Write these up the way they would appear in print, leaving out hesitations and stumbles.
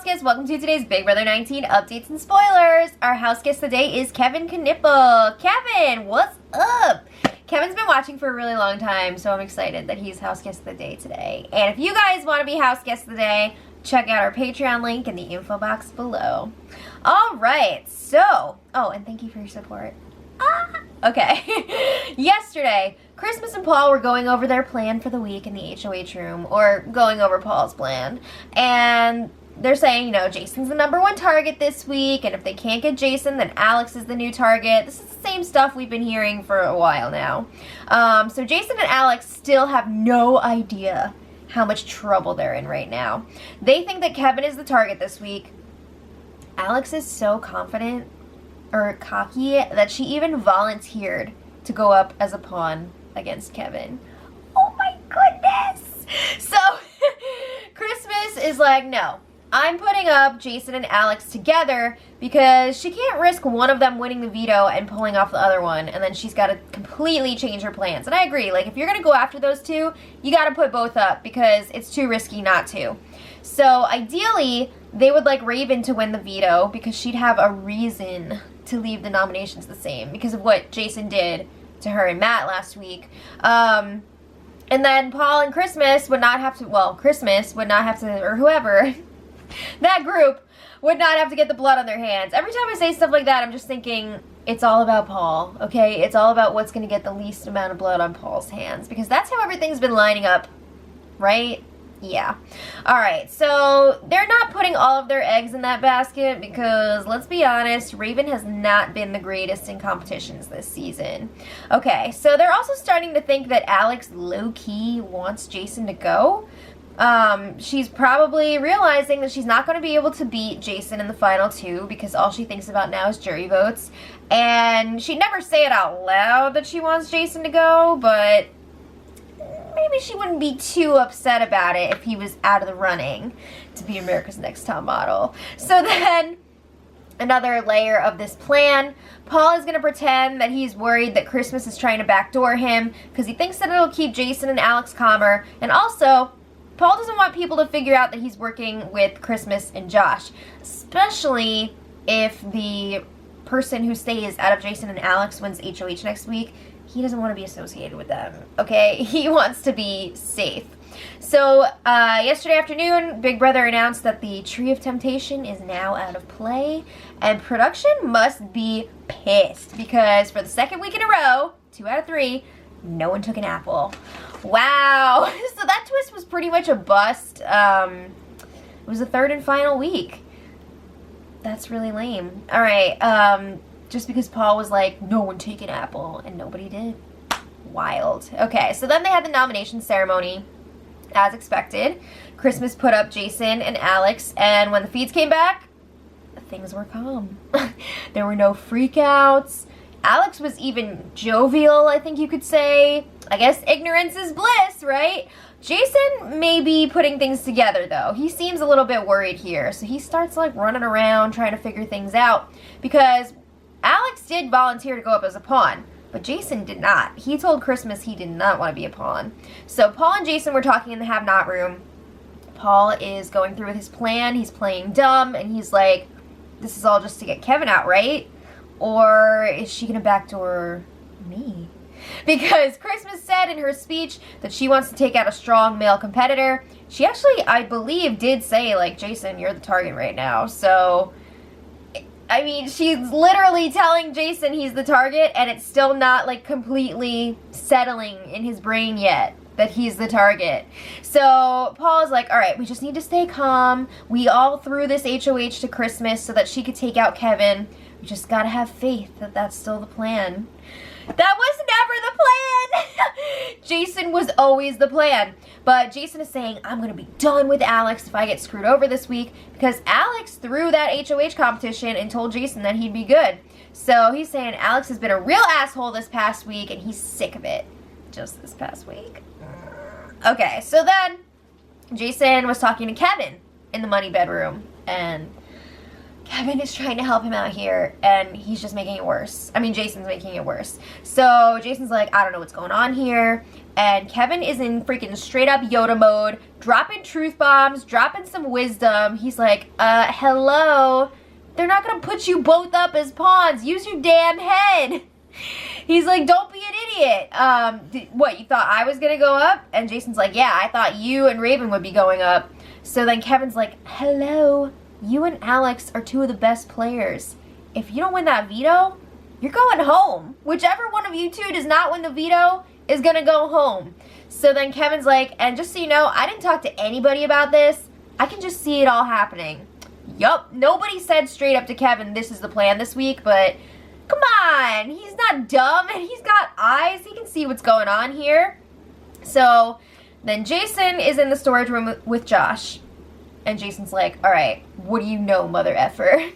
house guests, welcome to today's Big Brother 19 updates and spoilers. Our house guest today is Kevin Knipple. Kevin, what's up? Kevin's been watching for a really long time, so I'm excited that he's house guest of the day today. And if you guys want to be house guest of the day, check out our Patreon link in the info box below. Alright, so, oh, and thank you for your support. Okay. Yesterday, Christmas and Paul were going over their plan for the week in the HOH room, or going over Paul's plan. And they're saying, you know, Jason's the #1 target this week, and if they can't get Jason, then Alex is the new target. This is the same stuff we've been hearing for a while now. So Jason and Alex still have no idea how much trouble they're in right now. They think that Kevin is the target this week. Alex is so confident or cocky that she even volunteered to go up as a pawn against Kevin. Oh my goodness! So Christmas is like, no, I'm putting up Jason and Alex together because she can't risk one of them winning the veto and pulling off the other one, and then she's got to completely change her plans. And I agree, like, if you're gonna go after those two, you gotta put both up because it's too risky not to. So ideally, they would like Raven to win the veto because she'd have a reason to leave the nominations the same because of what Jason did to her and Matt last week. And then Paul and Christmas would not have to, well, Christmas would not have to, or whoever, that group would not have to get the blood on their hands. Every time I say stuff like that, I'm just thinking, it's all about Paul, okay? It's all about what's going to get the least amount of blood on Paul's hands because that's how everything's been lining up, right? Yeah. Alright, so they're not putting all of their eggs in that basket because, let's be honest, Raven has not been the greatest in competitions this season. Okay, so they're also starting to think that Alex low-key wants Jason to go. She's probably realizing that she's not going to be able to beat Jason in the final two because all she thinks about now is jury votes. And she'd never say it out loud that she wants Jason to go, but maybe she wouldn't be too upset about it if he was out of the running to be America's Next Top Model. So then, another layer of this plan, Paul is going to pretend that he's worried that Christmas is trying to backdoor him because he thinks that it'll keep Jason and Alex calmer. And also, Paul doesn't want people to figure out that he's working with Christmas and Josh, especially if the person who stays out of Jason and Alex wins HOH next week. He doesn't want to be associated with them, okay? He wants to be safe. So, yesterday afternoon, Big Brother announced that the Tree of Temptation is now out of play, and production must be pissed, because for the second week in a row, 2 out of 3, no one took an apple. Wow! So that twist was pretty much a bust. It was the 3rd and final week. That's really lame. Alright, just because Paul was like, no one take an apple, and nobody did. Wild. Okay, so then they had the nomination ceremony, as expected. Christmas put up Jason and Alex, and when the feeds came back, things were calm. There were no freakouts. Alex was even jovial, I think you could say. I guess ignorance is bliss, right? Jason may be putting things together, though. He seems a little bit worried here, so he starts, like, running around trying to figure things out, because Alex did volunteer to go up as a pawn, but Jason did not. He told Christmas he did not want to be a pawn. So Paul and Jason were talking in the have-not room. Paul is going through with his plan. He's playing dumb, and he's like, this is all just to get Kevin out, right? Or is she going to backdoor me? Because Christmas said in her speech that she wants to take out a strong male competitor. She actually, I believe, did say, like, Jason, you're the target right now. So, I mean, she's literally telling Jason he's the target, and it's still not, like, completely settling in his brain yet that he's the target. So Paul's like, all right, we just need to stay calm. We all threw this HOH to Christmas so that she could take out Kevin. We just gotta have faith that that's still the plan. That was never the plan! Jason was always the plan. But Jason is saying, I'm going to be done with Alex if I get screwed over this week, because Alex threw that HOH competition and told Jason that he'd be good. So he's saying Alex has been a real asshole this past week, and he's sick of it. Just this past week. Okay, so then Jason was talking to Kevin in the money bedroom, and Kevin is trying to help him out here, and he's just making it worse. I mean, Jason's making it worse. So Jason's like, I don't know what's going on here. And Kevin is in freaking straight up Yoda mode, dropping truth bombs, dropping some wisdom. He's like, hello? They're not gonna put you both up as pawns. Use your damn head. He's like, don't be an idiot. What, you thought I was gonna go up? And Jason's like, yeah, I thought you and Raven would be going up. So then Kevin's like, hello? You and Alex are two of the best players. If you don't win that veto, you're going home. Whichever one of you two does not win the veto is gonna go home. So then Kevin's like, and just so you know, I didn't talk to anybody about this. I can just see it all happening. Yup, nobody said straight up to Kevin, this is the plan this week, but come on, he's not dumb and he's got eyes. He can see what's going on here. So then Jason is in the storage room with Josh. And Jason's like, all right, what do you know, mother effer?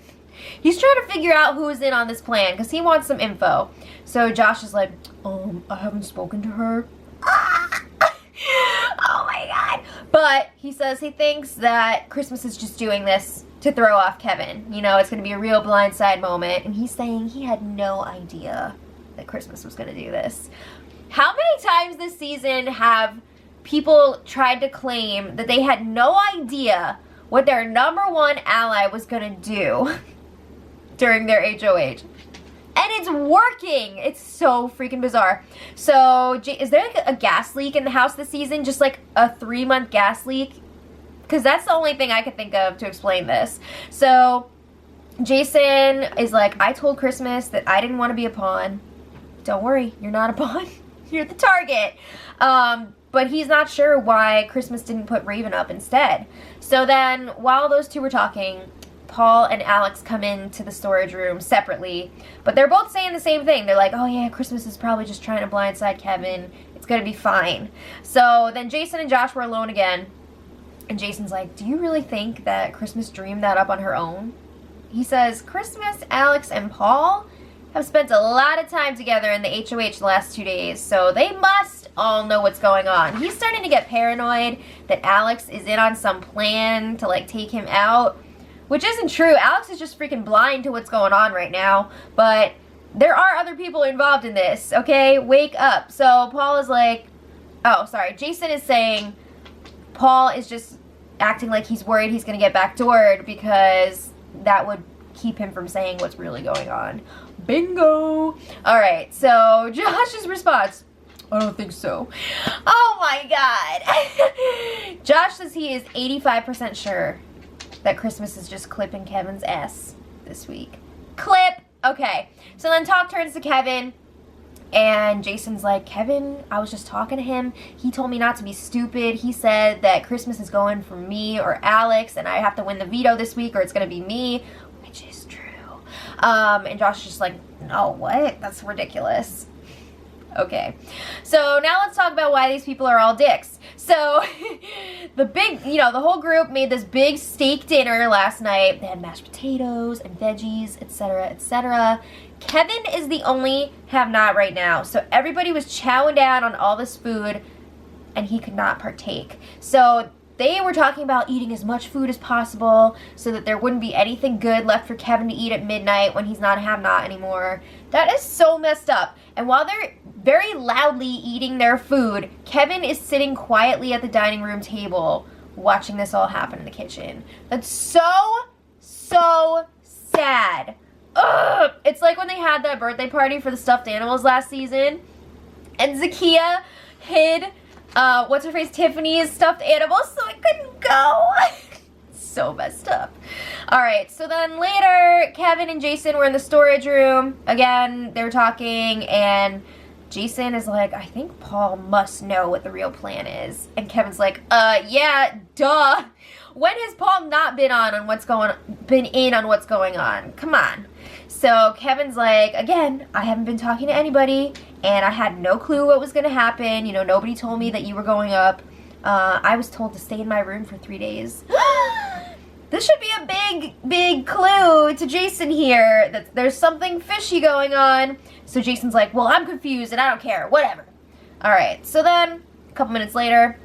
He's trying to figure out who's in on this plan because he wants some info. So Josh is like, I haven't spoken to her. Oh my God. But he says he thinks that Christmas is just doing this to throw off Kevin. You know, it's going to be a real blindside moment. And he's saying he had no idea that Christmas was going to do this. How many times this season have people tried to claim that they had no idea what their #1 ally was going to do during their HOH? And it's working. It's so freaking bizarre. So, is there like a gas leak in the house this season? Just like a 3-month gas leak? Because that's the only thing I could think of to explain this. So, Jason is like, I told Christmas that I didn't want to be a pawn. Don't worry, you're not a pawn. You're the target. But he's not sure why Christmas didn't put Raven up instead. So then, while those two were talking, Paul and Alex come into the storage room separately, but they're both saying the same thing. They're like, oh yeah, Christmas is probably just trying to blindside Kevin. It's gonna be fine. So then Jason and Josh were alone again, and Jason's like, do you really think that Christmas dreamed that up on her own? He says, Christmas, Alex, and Paul have spent a lot of time together in the HOH the last 2 days, so they must all know what's going on. He's starting to get paranoid that Alex is in on some plan to like take him out. Which isn't true. Alex is just freaking blind to what's going on right now. But there are other people involved in this, okay? Wake up. So Paul is like, oh, sorry. Jason is saying Paul is just acting like he's worried he's going to get backdoored because that would keep him from saying what's really going on. Bingo! Alright, so Josh's response. I don't think so. Oh my God. Josh says he is 85% sure that Christmas is just clipping Kevin's ass this week. Clip! Okay. So then talk turns to Kevin, and Jason's like, Kevin, I was just talking to him. He told me not to be stupid. He said that Christmas is going for me or Alex, and I have to win the veto this week or it's going to be me, which is true. And Josh is just like, no, what? That's ridiculous. Okay, so now let's talk about why these people are all dicks. So, the whole group made this big steak dinner last night. They had mashed potatoes and veggies, etc., etc. Kevin is the only have-not right now. So everybody was chowing down on all this food, and he could not partake. So they were talking about eating as much food as possible so that there wouldn't be anything good left for Kevin to eat at midnight when he's not a have-not anymore. That is so messed up. And while they're very loudly eating their food, Kevin is sitting quietly at the dining room table watching this all happen in the kitchen. That's so sad. Ugh! It's like when they had that birthday party for the stuffed animals last season, and Zakiya hid what's-her-face Tiffany's stuffed animal so I couldn't go. So messed up. Alright, so then later, Kevin and Jason were in the storage room. Again, they're talking, and Jason is like, I think Paul must know what the real plan is. And Kevin's like, yeah, duh. When has Paul not been in on what's going on? Come on. So Kevin's like, again, I haven't been talking to anybody, and I had no clue what was going to happen. You know, nobody told me that you were going up. I was told to stay in my room for 3 days. This should be a big clue to Jason here that there's something fishy going on. So Jason's like, well, I'm confused and I don't care. Whatever. Alright, so then, a couple minutes later,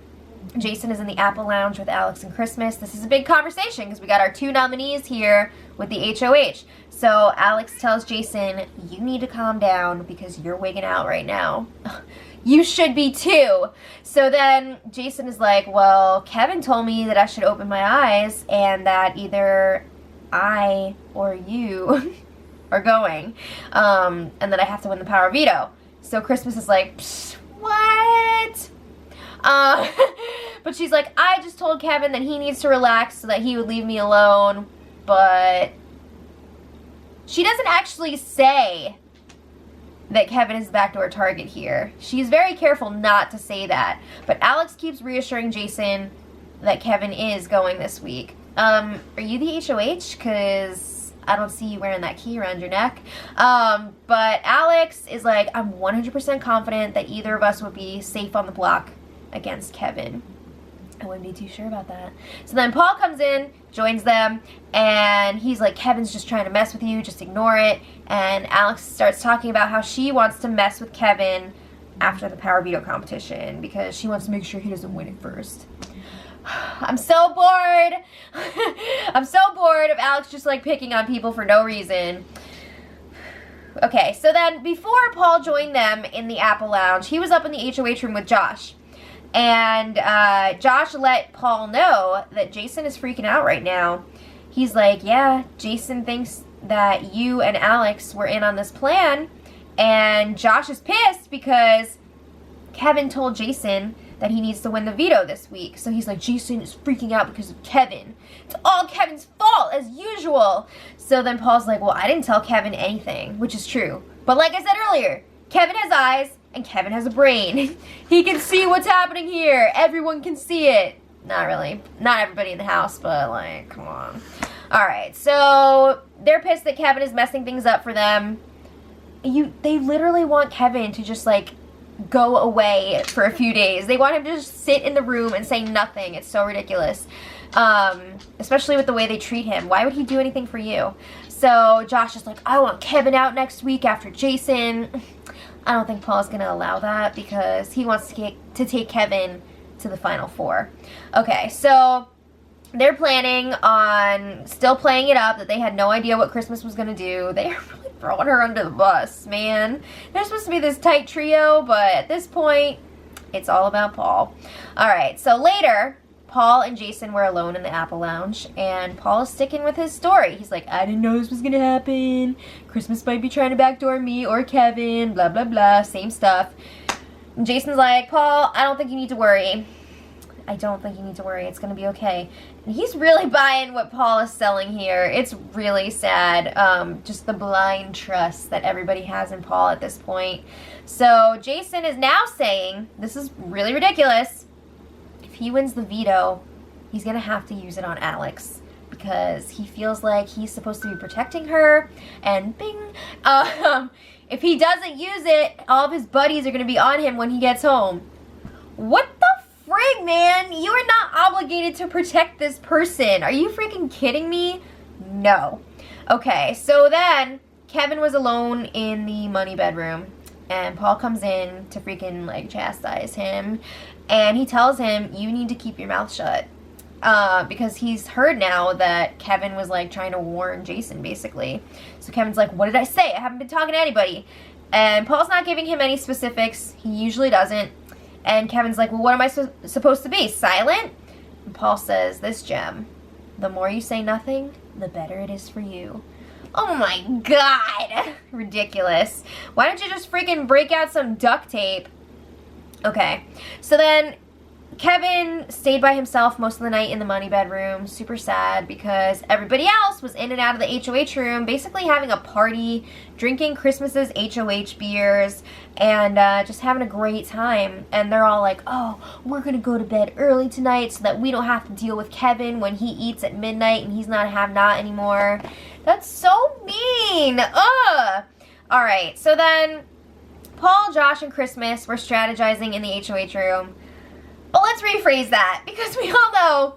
Jason is in the Apple Lounge with Alex and Christmas. This is a big conversation because we got our 2 nominees here with the HOH. So Alex tells Jason, you need to calm down because you're wigging out right now. You should be too. So then Jason is like, well, Kevin told me that I should open my eyes and that either I or you are going, and that I have to win the power of veto. So Christmas is like, what? But she's like, I just told Kevin that he needs to relax so that he would leave me alone, but she doesn't actually say that Kevin is the backdoor target here. She's very careful not to say that, but Alex keeps reassuring Jason that Kevin is going this week. Are you the HOH? Because I don't see you wearing that key around your neck. But Alex is like, I'm 100% confident that either of us would be safe on the block against Kevin. I wouldn't be too sure about that. So then Paul comes in, joins them, and he's like, Kevin's just trying to mess with you, just ignore it. And Alex starts talking about how she wants to mess with Kevin after the power veto competition because she wants to make sure he doesn't win it first. I'm so bored. I'm so bored of Alex just like picking on people for no reason. Okay, so then before Paul joined them in the Apple Lounge, he was up in the HOH room with Josh. And Josh let Paul know that Jason is freaking out right now. He's like, yeah, Jason thinks that you and Alex were in on this plan. And Josh is pissed because Kevin told Jason that he needs to win the veto this week. So he's like, Jason is freaking out because of Kevin. It's all Kevin's fault, as usual. So then Paul's like, well, I didn't tell Kevin anything, which is true. But like I said earlier, Kevin has eyes and Kevin has a brain. He can see what's happening here. Everyone can see it. Not really. Not everybody in the house, but like, come on. Alright, so they're pissed that Kevin is messing things up for them. They literally want Kevin to just like go away for a few days. They want him to just sit in the room and say nothing. It's so ridiculous. Especially with the way they treat him. Why would he do anything for you? So Josh is like, I want Kevin out next week after Jason. I don't think Paul's going to allow that because he wants to take Kevin to the Final Four. Okay, so they're planning on still playing it up that they had no idea what Christmas was going to do. They are really throwing her under the bus, man. They're supposed to be this tight trio, but at this point, it's all about Paul. Alright, so later, Paul and Jason were alone in the Apple Lounge, and Paul is sticking with his story. He's like, I didn't know this was going to happen. Christmas might be trying to backdoor me or Kevin, blah, blah, blah, same stuff. And Jason's like, Paul, I don't think you need to worry. I don't think you need to worry. It's going to be okay. And he's really buying what Paul is selling here. It's really sad. Just the blind trust that everybody has in Paul at this point. So Jason is now saying, this is really ridiculous. If he wins the veto, he's going to have to use it on Alex because he feels like he's supposed to be protecting her. And bing! If he doesn't use it, all of his buddies are going to be on him when he gets home. What the frig, man? You are not obligated to protect this person. Are you freaking kidding me? No. Okay, so then Kevin was alone in the money bedroom. And Paul comes in to freaking, like, chastise him. And he tells him, you need to keep your mouth shut. Because he's heard now that Kevin was, like, trying to warn Jason, basically. So Kevin's like, what did I say? I haven't been talking to anybody. And Paul's not giving him any specifics. He usually doesn't. And Kevin's like, well, what am I supposed to be? Silent? And Paul says, this gem. The more you say nothing, the better it is for you. Oh my god! Ridiculous. Why don't you just freaking break out some duct tape? Okay, so then Kevin stayed by himself most of the night in the money bedroom, super sad because everybody else was in and out of the HOH room, basically having a party, drinking Christmas's HOH beers, and just having a great time. And they're all like, oh, we're gonna go to bed early tonight so that we don't have to deal with Kevin when he eats at midnight and he's not a have-not anymore. That's so mean! Ugh! Alright, so then Paul, Josh, and Christmas were strategizing in the HOH room. But let's rephrase that, because we all know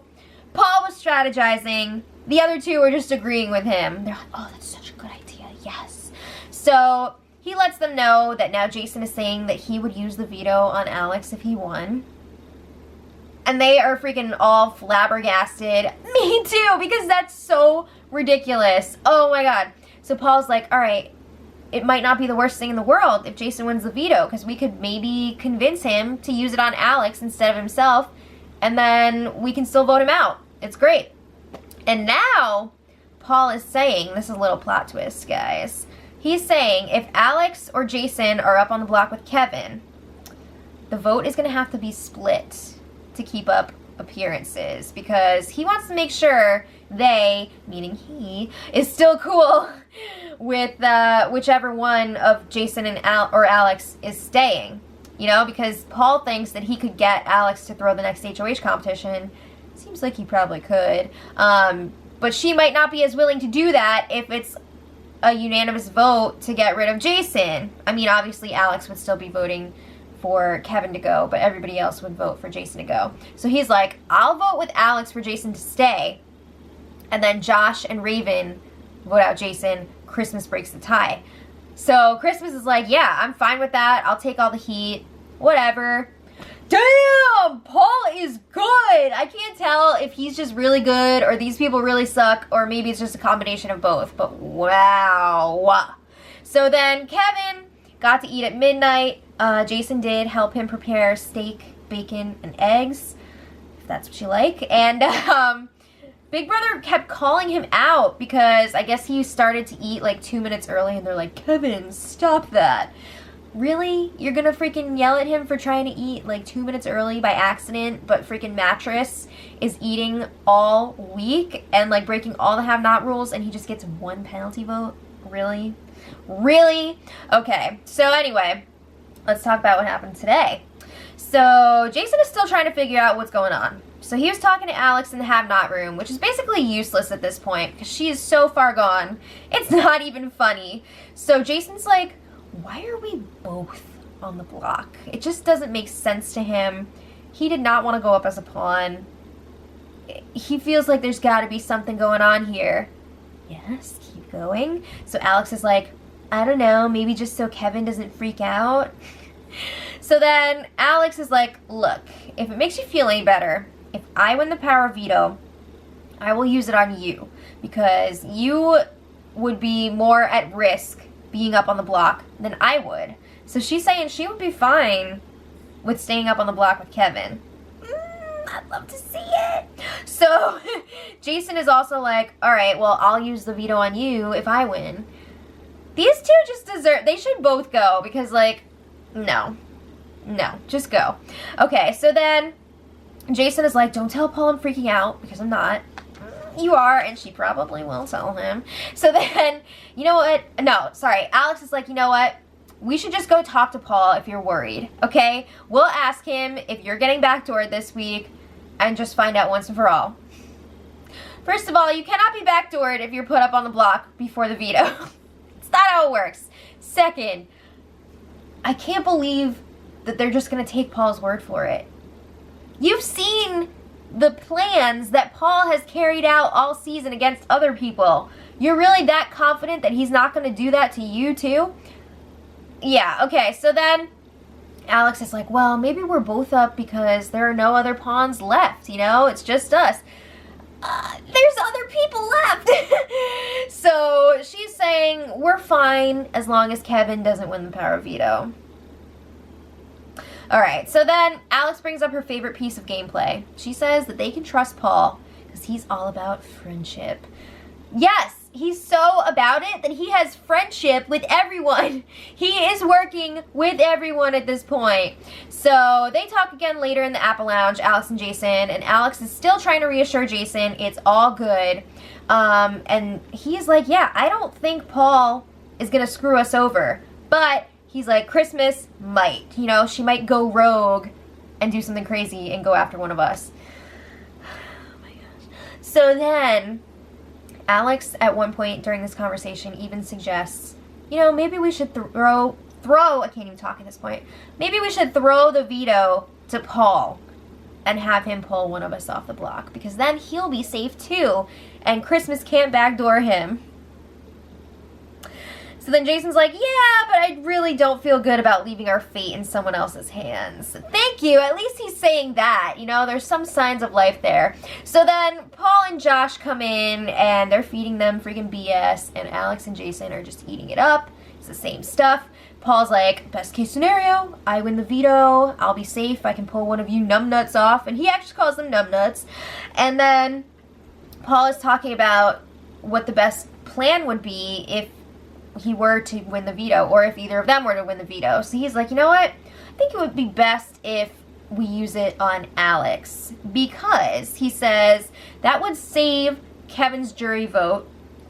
Paul was strategizing, the other two were just agreeing with him. They're like, oh, that's such a good idea, yes. So he lets them know that now Jason is saying that he would use the veto on Alex if he won. And they are freaking all flabbergasted. Me too, because that's so ridiculous. Oh my god. So Paul's like, all right, it might not be the worst thing in the world if Jason wins the veto, because we could maybe convince him to use it on Alex instead of himself, and then we can still vote him out. It's great. And now Paul is saying, this is a little plot twist, guys. He's saying if Alex or Jason are up on the block with Kevin, the vote is going to have to be split to keep up appearances, because he wants to make sure they, meaning he, is still cool with whichever one of Jason and Alex is staying. You know, because Paul thinks that he could get Alex to throw the next HOH competition. Seems like he probably could. But she might not be as willing to do that if it's a unanimous vote to get rid of Jason. I mean, obviously Alex would still be voting for Kevin to go, but everybody else would vote for Jason to go. So he's like, I'll vote with Alex for Jason to stay, and then Josh and Raven vote out Jason. Christmas breaks the tie. So Christmas is like, yeah, I'm fine with that. I'll take all the heat. Whatever. Damn! Paul is good! I can't tell if he's just really good or these people really suck, or maybe it's just a combination of both. But wow. So then Kevin got to eat at midnight. Jason did help him prepare steak, bacon, and eggs, if that's what you like. And Big Brother kept calling him out because I guess he started to eat like 2 minutes early, and they're like, Kevin, stop that. Really? You're gonna freaking yell at him for trying to eat like 2 minutes early by accident, but freaking Mattress is eating all week and like breaking all the have-not rules, and he just gets one penalty vote? Really? Really? Okay, so anyway, let's talk about what happened today. So Jason is still trying to figure out what's going on. So he was talking to Alex in the have-not room, which is basically useless at this point because she is so far gone. It's not even funny. So Jason's like, why are we both on the block? It just doesn't make sense to him. He did not want to go up as a pawn. He feels like there's got to be something going on here. Yes, keep going. So Alex is like, I don't know, maybe just so Kevin doesn't freak out. So then Alex is like, look, if it makes you feel any better, if I win the power of veto, I will use it on you, because you would be more at risk being up on the block than I would. So she's saying she would be fine with staying up on the block with Kevin. I'd love to see it. So Jason is also like, all right, well, I'll use the veto on you if I win. These two just deserve, they should both go, because like, no, just go. Okay, so then Jason is like, don't tell Paul I'm freaking out, because I'm not. You are, and she probably will tell him. So then, you know what? No, sorry. Alex is like, you know what? We should just go talk to Paul if you're worried, okay? We'll ask him if you're getting backdoored this week and just find out once and for all. First of all, you cannot be backdoored if you're put up on the block before the veto. It's not how it works. Second, I can't believe that they're just going to take Paul's word for it. You've seen the plans that Paul has carried out all season against other people. You're really that confident that he's not going to do that to you too? Yeah, okay, so then Alex is like, well, maybe we're both up because there are no other pawns left, you know? It's just us. There's other people left. So she's saying we're fine as long as Kevin doesn't win the power of veto. Alright, so then Alex brings up her favorite piece of gameplay. She says that they can trust Paul because he's all about friendship. Yes, he's so about it that he has friendship with everyone. He is working with everyone at this point. So they talk again later in the Apple Lounge, Alex and Jason, and Alex is still trying to reassure Jason it's all good. And he's like, yeah, I don't think Paul is going to screw us over, but he's like, Christmas might, you know, she might go rogue and do something crazy and go after one of us. Oh my gosh. So then Alex, at one point during this conversation, even suggests, you know, maybe we should throw, I can't even talk at this point. Maybe we should throw the veto to Paul and have him pull one of us off the block, because then he'll be safe too, and Christmas can't backdoor him. So then Jason's like, yeah, but I really don't feel good about leaving our fate in someone else's hands. Thank you. At least he's saying that. You know, there's some signs of life there. So then Paul and Josh come in and they're feeding them freaking BS, and Alex and Jason are just eating it up. It's the same stuff. Paul's like, best case scenario, I win the veto. I'll be safe. I can pull one of you numbnuts off. And he actually calls them numbnuts. And then Paul is talking about what the best plan would be if he were to win the veto, or if either of them were to win the veto. So he's like, you know what? I think it would be best if we use it on Alex, because he says that would save Kevin's jury vote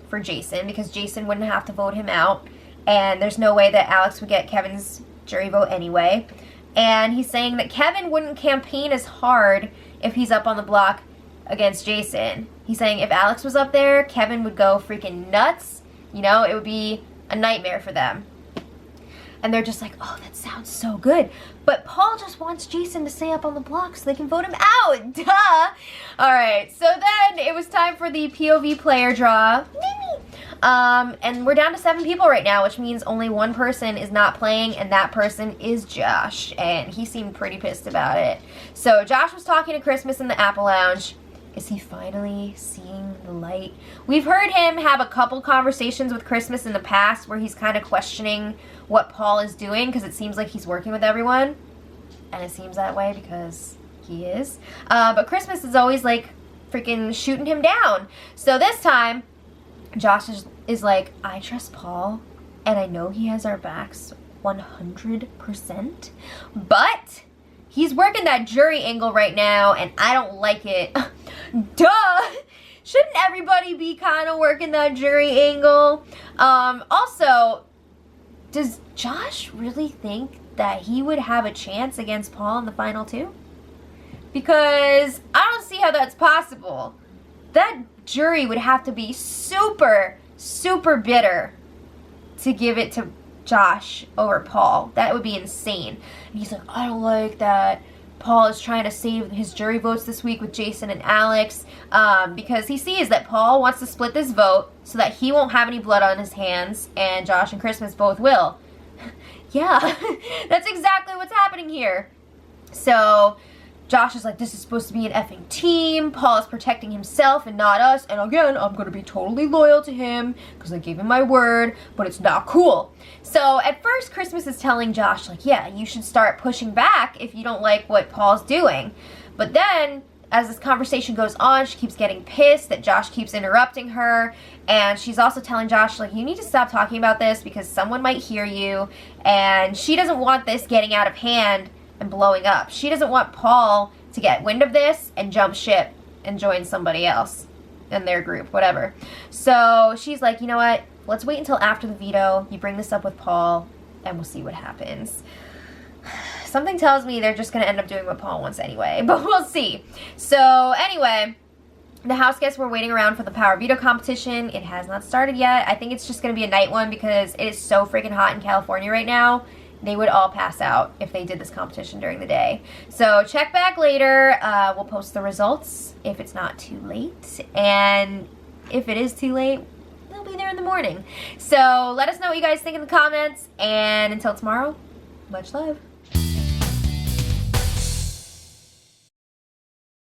for Jason, because Jason wouldn't have to vote him out. And there's no way that Alex would get Kevin's jury vote anyway. And he's saying that Kevin wouldn't campaign as hard if he's up on the block against Jason. He's saying if Alex was up there, Kevin would go freaking nuts. You know, it would be a nightmare for them. And they're just like, oh, that sounds so good. But Paul just wants Jason to stay up on the block so they can vote him out. Duh. All right, so then it was time for the POV player draw. And we're down to 7 people right now, which means only one person is not playing, and that person is Josh. And he seemed pretty pissed about it. So Josh was talking to Christmas in the Apple Lounge. Is he finally seeing the light? We've heard him have a couple conversations with Christmas in the past where he's kind of questioning what Paul is doing, because it seems like he's working with everyone. And it seems that way because he is. But Christmas is always like freaking shooting him down. So this time, Josh is like, I trust Paul, and I know he has our backs 100%, but he's working that jury angle right now, and I don't like it. Duh! Shouldn't everybody be kind of working that jury angle? Also, does Josh really think that he would have a chance against Paul in the final 2? Because I don't see how that's possible. That jury would have to be super, super bitter to give it to Josh over Paul. That would be insane. And he's like, I don't like that Paul is trying to save his jury votes this week with Jason and Alex, because he sees that Paul wants to split this vote so that he won't have any blood on his hands, and Josh and Christmas both will. Yeah, that's exactly what's happening here. So Josh is like, this is supposed to be an effing team. Paul is protecting himself and not us. And again, I'm going to be totally loyal to him because I gave him my word, but it's not cool. So at first, Christmas is telling Josh, like, yeah, you should start pushing back if you don't like what Paul's doing. But then, as this conversation goes on, she keeps getting pissed that Josh keeps interrupting her. And she's also telling Josh, like, you need to stop talking about this because someone might hear you. And she doesn't want this getting out of hand and blowing up. She doesn't want Paul to get wind of this and jump ship and join somebody else in their group, whatever. So she's like, you know what? Let's wait until after the veto. You bring this up with Paul and we'll see what happens. Something tells me they're just going to end up doing what Paul wants anyway, but we'll see. So anyway, the house guests were waiting around for the power veto competition. It has not started yet. I think it's just going to be a night one because it is so freaking hot in California right now. They would all pass out if they did this competition during the day. So check back later. We'll post the results if it's not too late. And if it is too late, they'll be there in the morning. So let us know what you guys think in the comments. And until tomorrow, much love.